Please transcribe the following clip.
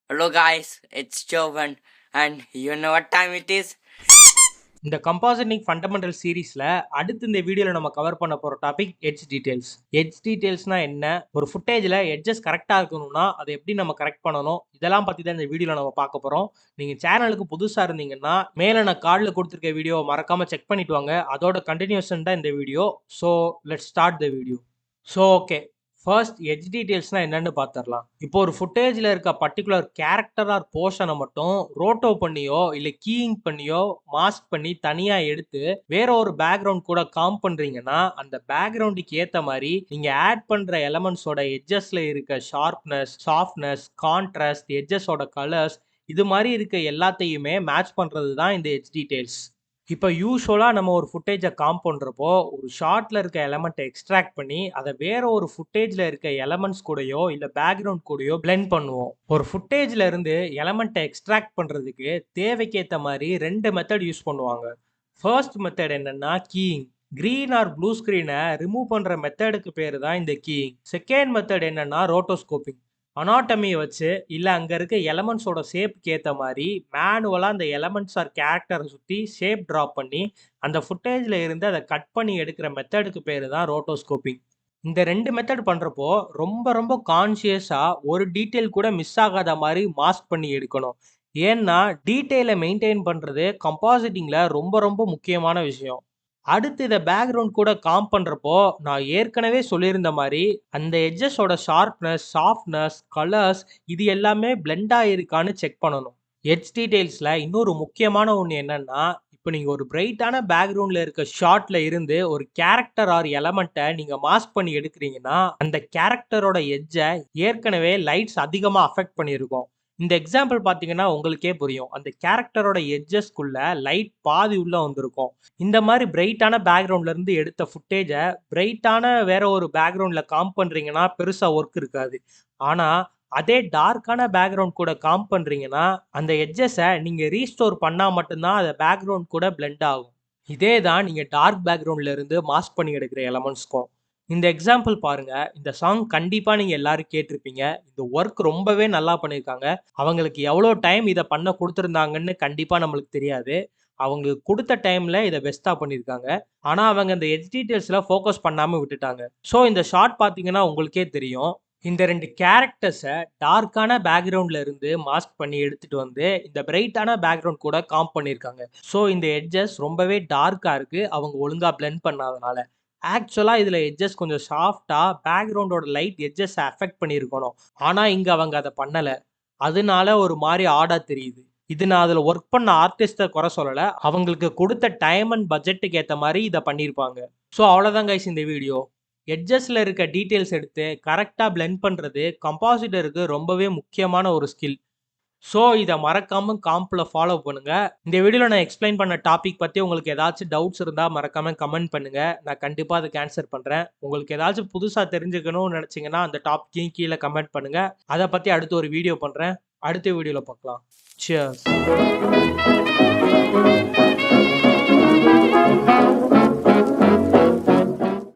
Hello guys, it's Jovan and you know what time it is? இந்த கம்பாசிட்டிங் fundamental சீரீஸில் அடுத்து இந்த வீடியோவில் நம்ம கவர் பண்ண போகிற டாபிக் எட்ஜ் டீடைல்ஸ். எட்ஜ் டீடைல்ஸ்னால் என்ன, ஒரு ஃபுட்டேஜில் எட்ஜஸ் கரெக்டாக இருக்கணும்னா அதை எப்படி நம்ம கரெக்ட் பண்ணணும், இதெல்லாம் பற்றி தான் இந்த வீடியோவில் நம்ம பார்க்க போகிறோம். நீங்கள் சேனலுக்கு புதுசாக இருந்தீங்கன்னா மேலே நான் கார்டில் கொடுத்துருக்க வீடியோவை மறக்காமல் செக் பண்ணிட்டு வாங்க. அதோட கண்டினியூஷன் தான் இந்த வீடியோ. So let's start the video. So okay, first edge டீடைல்ஸ்னா என்னன்னு பார்த்துடலாம். இப்போ ஒரு ஃபுட்டேஜில் இருக்க பர்டிகுலர் கேரக்டர் ஆர் போர்ஷனை மட்டும் ரோட்டோ பண்ணியோ இல்லை கீயிங் பண்ணியோ மாஸ்க் பண்ணி தனியாக எடுத்து வேற ஒரு பேக்ரவுண்ட் கூட காம் பண்ணுறீங்கன்னா அந்த பேக்ரவுண்டுக்கு ஏற்ற மாதிரி நீங்கள் ஆட் பண்ணுற எலமெண்ட்ஸோட எட்ஜஸில் இருக்க ஷார்ப்னஸ், சாஃப்ட்னஸ், கான்ட்ராஸ்ட், எட்ஜஸோட கலர்ஸ் இது மாதிரி இருக்க எல்லாத்தையுமே மேட்ச் பண்ணுறது தான் இந்த எட்ஜ் டீடைல்ஸ். இப்போ யூசுவலாக நம்ம ஒரு ஃபுட்டேஜை காம் பண்ணுறப்போ ஒரு ஷார்ட்டில் இருக்க எலமெண்ட்டை எக்ஸ்ட்ராக்ட் பண்ணி அதை வேற ஒரு ஃபுட்டேஜில் இருக்க எலமெண்ட்ஸ் கூடயோ இல்லை பேக்ரவுண்ட் கூடயோ பிளெண்ட் பண்ணுவோம். ஒரு ஃபுட்டேஜில் இருந்து எலமெண்ட்டை எக்ஸ்ட்ராக்ட் பண்ணுறதுக்கு தேவைக்கேற்ற மாதிரி 2 மெத்தட் யூஸ் பண்ணுவாங்க. ஃபர்ஸ்ட் மெத்தட் என்னன்னா கீயிங். கிரீன் ஆர் ப்ளூ ஸ்க்ரீனை ரிமூவ் பண்ணுற மெத்தடுக்கு பேர் தான் இந்த கீயிங். செகண்ட் மெத்தட் என்னன்னா ரோட்டோஸ்கோப்பிங். அனாட்டமியை வச்சு இல்லை அங்கே இருக்க எலமெண்ட்ஸோட ஷேப்புக்கு ஏற்ற மாதிரி மேனுவலாக அந்த எலமெண்ட்ஸ் ஆர் கேரக்டரை சுற்றி ஷேப் ட்ராப் பண்ணி அந்த ஃபுட்டேஜில் இருந்து அதை கட் பண்ணி எடுக்கிற மெத்தடுக்கு பேர் தான் ரோட்டோஸ்கோப்பிங். இந்த 2 மெத்தட் பண்ணுறப்போ ரொம்ப ரொம்ப கான்ஷியஸாக ஒரு டீட்டெயில் கூட மிஸ் ஆகாத மாதிரி மாஸ்க் பண்ணி எடுக்கணும். ஏன்னா டீட்டெயிலை மெயின்டைன் பண்ணுறது கம்பாசிட்டிங்கில் ரொம்ப ரொம்ப முக்கியமான விஷயம். அடுத்து இதை பேக்ரவுண்ட் கூட காம் பண்ணுறப்போ நான் ஏற்கனவே சொல்லியிருந்த மாதிரி அந்த எட்ஜஸோட ஷார்ப்னஸ், சாஃப்ட்னஸ், கலர்ஸ் இது எல்லாமே பிளெண்ட் ஆகிருக்கான்னு செக் பண்ணணும். எட்ஜ் டீடைல்ஸில் இன்னொரு முக்கியமான ஒன்று என்னன்னா, இப்போ நீங்கள் ஒரு பிரைட்டான பேக்ரவுண்டில் இருக்க ஷார்ட்ல இருந்து ஒரு கேரக்டர் ஆர் எலமெண்ட்டை நீங்கள் மாஸ்க் பண்ணி எடுக்கிறீங்கன்னா அந்த கேரக்டரோட எட்ஜை ஏற்கனவே லைட்ஸ் அதிகமாக அஃபெக்ட் பண்ணியிருக்கோம். இந்த எக்ஸாம்பிள் பார்த்தீங்கன்னா உங்களுக்கே புரியும். அந்த கேரக்டரோட எட்ஜஸ்க்குள்ள லைட் பாதி உள்ள வந்திருக்கும். இந்த மாதிரி பிரைட்டான பேக்ரவுண்ட்ல இருந்து எடுத்த ஃபுட்டேஜை பிரைட்டான வேற ஒரு பேக்ரவுண்ட்ல காம் பண்றீங்கன்னா பெருசா ஒர்க் இருக்காது. ஆனா அதே டார்க்கான பேக்ரவுண்ட் கூட காம் பண்றீங்கன்னா அந்த எட்ஜஸை நீங்க ரீஸ்டோர் பண்ணா மட்டும்தான் அந்த பேக்ரவுண்ட் கூட பிளெண்ட் ஆகும். இதே தான் நீங்க டார்க் பேக்ரவுண்ட்ல இருந்து மாஸ்க் பண்ணி எடுக்கிற எலமெண்ட்ஸ்க்கும். இந்த எக்ஸாம்பிள் பாருங்க. இந்த சாங் கண்டிப்பா நீங்க எல்லாரும் கேட்டிருப்பீங்க. இந்த ஒர்க் ரொம்பவே நல்லா பண்ணியிருக்காங்க. அவங்களுக்கு எவ்வளோ டைம் இத பண்ண குடுத்துருந்தாங்கன்னு கண்டிப்பா நம்மளுக்கு தெரியாது. அவங்களுக்கு குடுத்த டைம்ல இத பெஸ்ட்டா பண்ணியிருக்காங்க. ஆனா அவங்க அந்த எட்ஜ் டீடைல்ஸ்ல ஃபோக்கஸ் பண்ணாம விட்டுட்டாங்க. ஸோ இந்த ஷாட் பார்த்தீங்கன்னா உங்களுக்கே தெரியும். இந்த 2 கேரக்டர்ஸ டார்க்கான பேக்கிரவுண்ட்ல இருந்து மாஸ்க் பண்ணி எடுத்துட்டு வந்து இந்த பிரைட்டான பேக்கிரவுண்ட் கூட காம்ப் பண்ணியிருக்காங்க. ஸோ இந்த எட்ஜஸ் ரொம்பவே டார்க்கா இருக்கு. அவங்க ஒழுங்கா பிளெண்ட் பண்ணாதனால. ஆக்சுவலா இதுல எட்ஜஸ் கொஞ்சம் சாஃப்ட்டா பேக்கிரவுண்டோட லைட் எட்ஜஸ அஃபெக்ட் பண்ணியிருக்கணும். ஆனா இங்க அவங்க அத பண்ணல. அதனால ஒரு மாரி ஆடா தெரியுது. இது நான் அதுல ஒர்க் பண்ண ஆர்டிஸ்ட்ட குறை சொல்லல. அவங்களுக்கு குடுத்த டைம் அண்ட் பட்ஜெட்டுக்கு ஏத்த மாரி இத பண்ணியிருப்பாங்க. ஸோ அவ்வளோதான் கைஸ் இந்த வீடியோ. எட்ஜஸ்ல இருக்க டீடைல்ஸ் எடுத்து கரெக்ட்டா பிளெண்ட் பண்றது கம்போசிட்டருக்கு ரொம்பவே முக்கியமான ஒரு ஸ்கில். ஸோ இத மறக்காம காம்ப்ல ஃபாலோ பண்ணுங்க. இந்த வீடியோல நான் எக்ஸ்பிளைன் பண்ண டாபிக் பத்தி உங்களுக்கு ஏதாச்சும் டவுட்ஸ் இருந்தா மறக்காம கமெண்ட் பண்ணுங்க. நான் கண்டிப்பா அதுக்கு ஆன்சர் பண்றேன். உங்களுக்கு ஏதாச்சும் புதுசா தெரிஞ்சுக்கணும்னு நினைச்சீங்கன்னா அந்த டாபிக்கையும் கீழ கமெண்ட் பண்ணுங்க. அத பத்தி அடுத்து ஒரு வீடியோ பண்றேன். அடுத்த வீடியோல பார்க்கலாம். சியர்ஸ்.